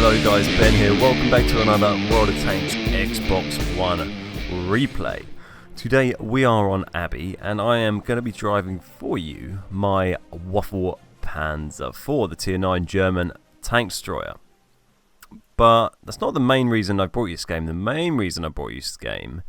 Hello guys, Ben here. Welcome back to another WoT Xbox One replay. Today we are on Abbey and I am going to be driving for you my WoT Panzer IV, the tier 9 German tank destroyer. But that's not the main reason I brought you this game. The main reason I brought you this game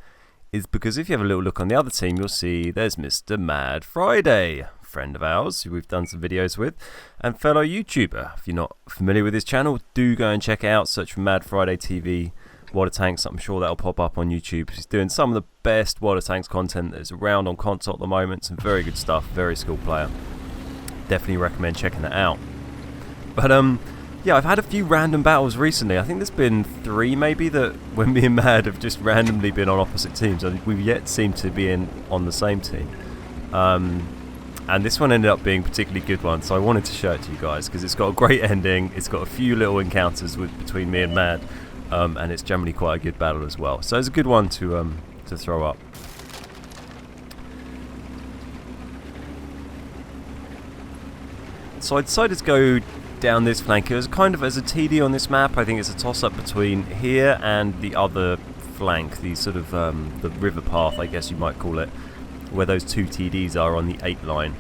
is because if you have a little look on the other team, you'll see there's Mr. MadFriday, friend of ours who we've done some videos with, and fellow YouTuber. If you're not familiar with his channel, do go and check it out. Search for MadFridayTV WoT Tanks. I'm sure that'll pop up on YouTube. He's doing some of the best WoT Tanks content that is around on console at the moment. Some very good stuff. Very skilled player. Definitely recommend checking that out. But yeah, I've had a few random battles recently. I think there's been 3 maybe that when me and Mad have just randomly been on opposite teams. We've yet seemed to be on the same team. And this one ended up being a particularly good one, so I wanted to show it to you guys because it's got a great ending. It's got a few little encounters between me and Mad, and it's generally quite a good battle as well. So it's a good one to throw up. So I decided to go down this flank. It was kind of as a TD on this map. I think it's a toss-up between here and the other flank, the sort of the river path, I guess you might call it, where those 2 TDs are on the 8 line.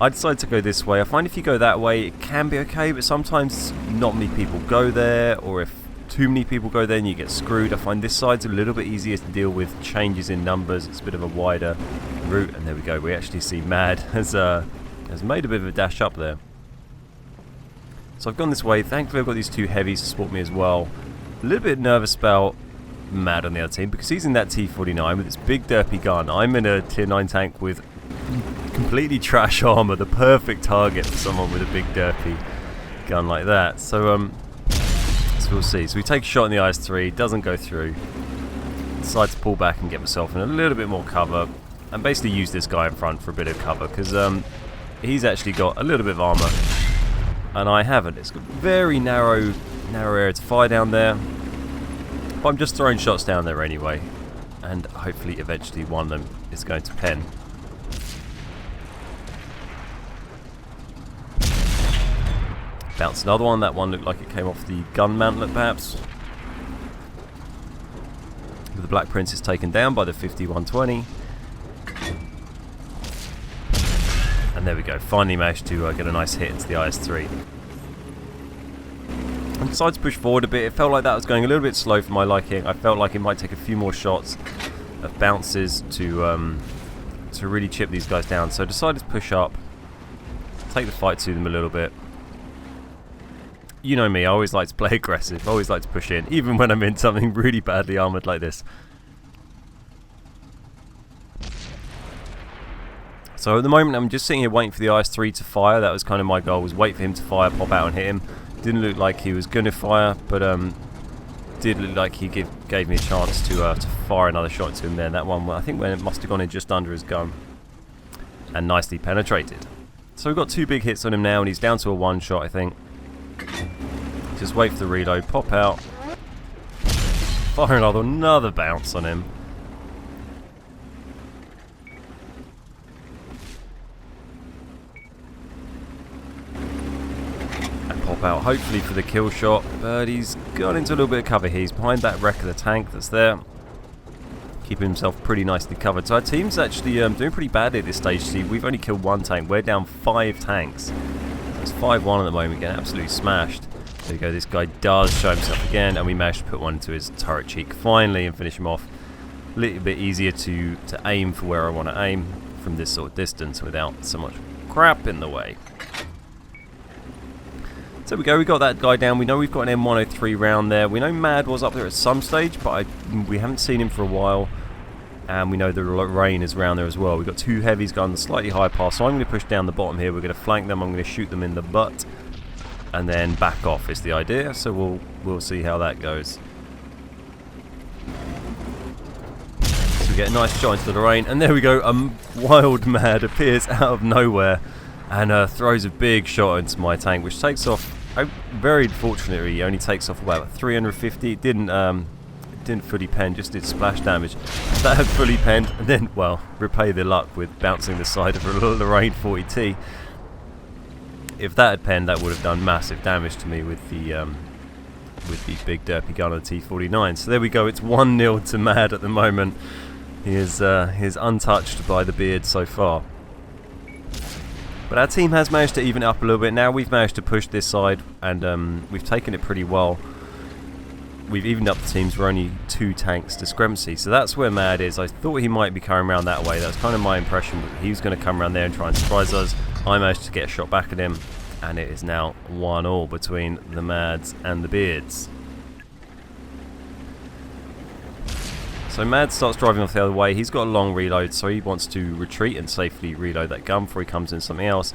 I decided to go this way. I find if you go that way, it can be okay, but sometimes not many people go there, or if too many people go there, then you get screwed. I find this side's a little bit easier to deal with changes in numbers. It's a bit of a wider route, and there we go. We actually see Mad has made a bit of a dash up there. So I've gone this way. Thankfully I've got these 2 heavies to support me as well. A little bit nervous about Mad on the other team because he's in that T49 with its big derpy gun. I'm in a tier 9 tank with completely trash armor, the perfect target for someone with a big derpy gun like that. So we'll see. So we take a shot in the IS-3, doesn't go through. Decide to pull back and get myself in a little bit more cover and basically use this guy in front for a bit of cover because he's actually got a little bit of armor and I haven't. It's got very narrow area to fire down there. But I'm just throwing shots down there anyway, and hopefully eventually one of them is going to pen. Bounce another one. That one looked like it came off the gun mantlet perhaps. The Black Prince is taken down by the 5120. And there we go, finally managed to get a nice hit into the IS-3. I decided to push forward a bit. It felt like that was going a little bit slow for my liking. I felt like it might take a few more shots of bounces to really chip these guys down. So I decided to push up, take the fight to them a little bit. You know me, I always like to play aggressive. I always like to push in, even when I'm in something really badly armoured like this. So at the moment I'm just sitting here waiting for the IS-3 to fire. That was kind of my goal, was wait for him to fire, pop out and hit him. Didn't look like he was going to fire, but did look like he gave me a chance to fire another shot to him there. That one, I think, when it must have gone in just under his gun and nicely penetrated. So we've got 2 big hits on him now and he's down to a 1 shot, I think. Just wait for the reload, pop out, fire another bounce on him. Pop out hopefully for the kill shot, but he's gone into a little bit of cover here. He's behind that wreck of the tank that's there, keeping himself pretty nicely covered. So our team's actually doing pretty badly at this stage. See, we've only killed 1 tank. We're down 5 tanks. It's 5-1 at the moment, getting absolutely smashed. There we go, this guy does show himself again, and we managed to put one into his turret cheek finally and finish him off. A little bit easier to aim for where I want to aim from this sort of distance without so much crap in the way. So we go, we got that guy down. We know we've got an M103 round there. We know Mad was up there at some stage, but we haven't seen him for a while. And we know the rain is around there as well. We've got 2 heavies going the slightly higher pass, so I'm going to push down the bottom here. We're going to flank them. I'm going to shoot them in the butt and then back off is the idea. So we'll see how that goes. So we get a nice shot into the rain, and there we go. Wild Mad appears out of nowhere and throws a big shot into my tank, which takes off. Very fortunately, he only takes off about 350. It didn't fully pen, just did splash damage. If that had fully penned, and then, well, repay the luck with bouncing the side of a Lorraine 40T. If that had penned, that would have done massive damage to me with the with the big derpy gun of the T49. So there we go, it's 1-0 to Mad at the moment. He is untouched by the beard so far. But our team has managed to even it up a little bit. Now we've managed to push this side, and we've taken it pretty well. We've evened up the teams. We're only 2 tanks discrepancy. So that's where Mad is. I thought he might be coming around that way. That was kind of my impression. But he was going to come around there and try and surprise us. I managed to get a shot back at him. And it is now 1-1 between the Mads and the Beards. So Mad starts driving off the other way. He's got a long reload, so he wants to retreat and safely reload that gun before he comes in something else.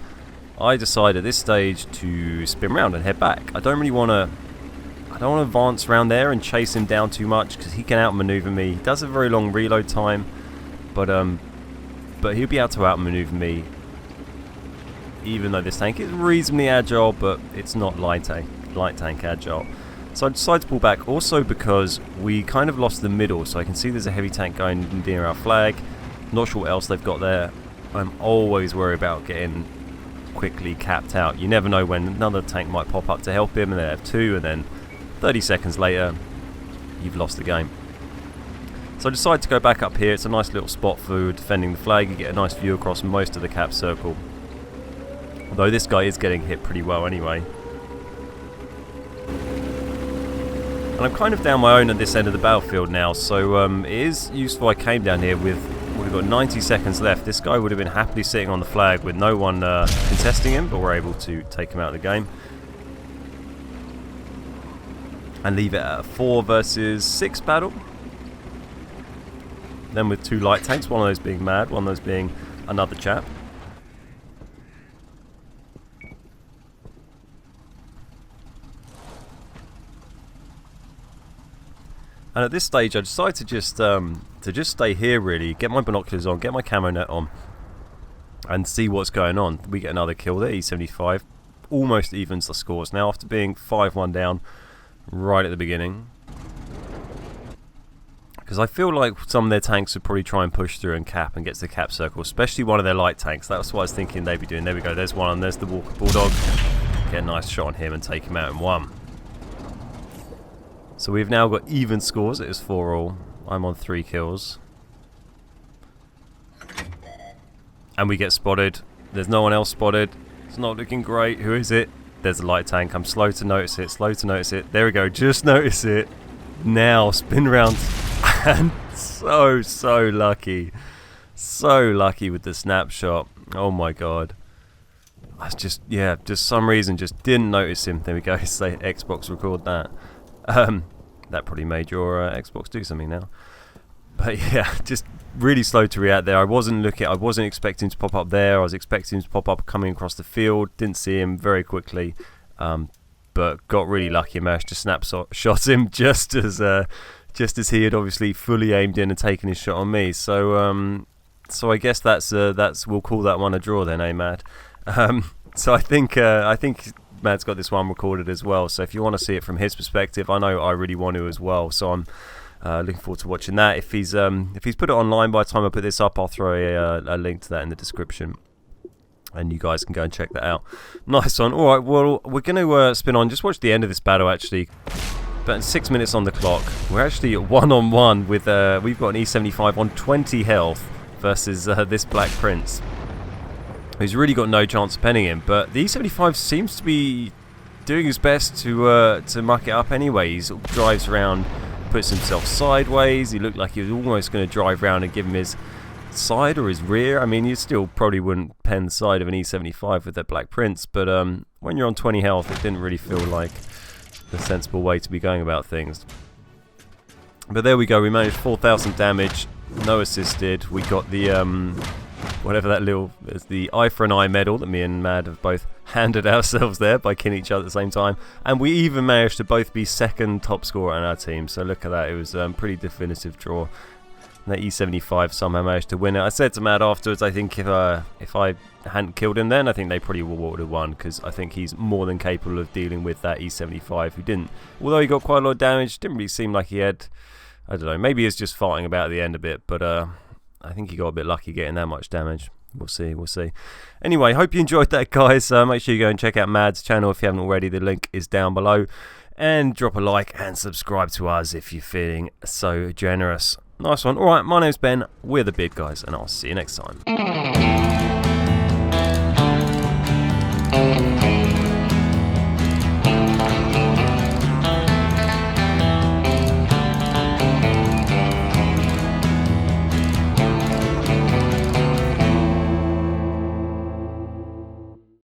I decide at this stage to spin around and head back. I don't want to advance around there and chase him down too much because he can outmaneuver me. He does have a very long reload time, but he'll be able to outmaneuver me. Even though this tank is reasonably agile, but it's not light tank agile. So I decided to pull back also because we kind of lost the middle, so I can see there's a heavy tank going near our flag. Not sure what else they've got there. I'm always worried about getting quickly capped out. You never know when another tank might pop up to help him, and they have 2, and then 30 seconds later you've lost the game. So I decided to go back up here. It's a nice little spot for defending the flag. You get a nice view across most of the cap circle. Although this guy is getting hit pretty well anyway. And I'm kind of down my own at this end of the battlefield now, so it is useful I came down here with, we've got 90 seconds left. This guy would have been happily sitting on the flag with no one contesting him, but we're able to take him out of the game. And leave it at a 4 versus 6 battle. Then with 2 light tanks, one of those being Mad, one of those being another chap. And at this stage I decided to just stay here really, get my binoculars on, get my camo net on, and see what's going on. We get another kill there, E75, almost evens the scores now after being 5-1 down right at the beginning. Because I feel like some of their tanks would probably try and push through and cap and get to the cap circle, especially one of their light tanks. That's what I was thinking they'd be doing. There we go, there's one, and there's the Walker Bulldog. Get a nice shot on him and take him out in 1. So we've now got even scores. It is 4-all. I'm on 3 kills. And we get spotted. There's no one else spotted. It's not looking great. Who is it? There's a light tank. I'm slow to notice it. Slow to notice it. There we go. Just notice it. Now spin round. And so lucky. So lucky with the snapshot. Oh my god. I just some reason just didn't notice him. There we go. Say Xbox record that. That probably made your Xbox do something now. But yeah, just really slow to react there. I wasn't expecting him to pop up there. I was expecting him to pop up coming across the field. Didn't see him very quickly, but got really lucky and managed to snapshot him just as he had obviously fully aimed in and taken his shot on me. So I guess that's we'll call that one a draw then, eh, Mad? So I think Mad's got this one recorded as well, so if you want to see it from his perspective, I know I really want to as well, so I'm looking forward to watching that. If he's put it online by the time I put this up, I'll throw a link to that in the description, and you guys can go and check that out. Nice one. Alright, well, we're going to spin on, just watch the end of this battle actually. About 6 minutes on the clock. We're actually at 1-on-1 with, we've got an E75 on 20 health versus this Black Prince, who's really got no chance of penning him, but the E75 seems to be doing his best to muck it up anyway. He sort of drives around, puts himself sideways. He looked like he was almost going to drive around and give him his side or his rear. I mean, you still probably wouldn't pen the side of an E75 with that Black Prince, but when you're on 20 health, it didn't really feel like the sensible way to be going about things. But there we go, we managed 4,000 damage, no assisted. We got the whatever that little, it's the eye for an eye medal that me and Mad have both handed ourselves there by killing each other at the same time, and we even managed to both be second top scorer on our team. So look at that, it was a pretty definitive draw. And that E75 somehow managed to win it. I said to Mad afterwards, I think if I hadn't killed him then, I think they probably would have won, because I think he's more than capable of dealing with that E75, who didn't, although he got quite a lot of damage, didn't really seem like he had, I don't know, maybe he was just farting about at the end a bit, but I think he got a bit lucky getting that much damage. We'll see, we'll see. Anyway, hope you enjoyed that, guys. Make sure you go and check out Mad's channel if you haven't already. The link is down below. and drop a like and subscribe to us if you're feeling so generous. Nice one. Alright, my name's Ben, we're the Beard Guys, and I'll see you next time.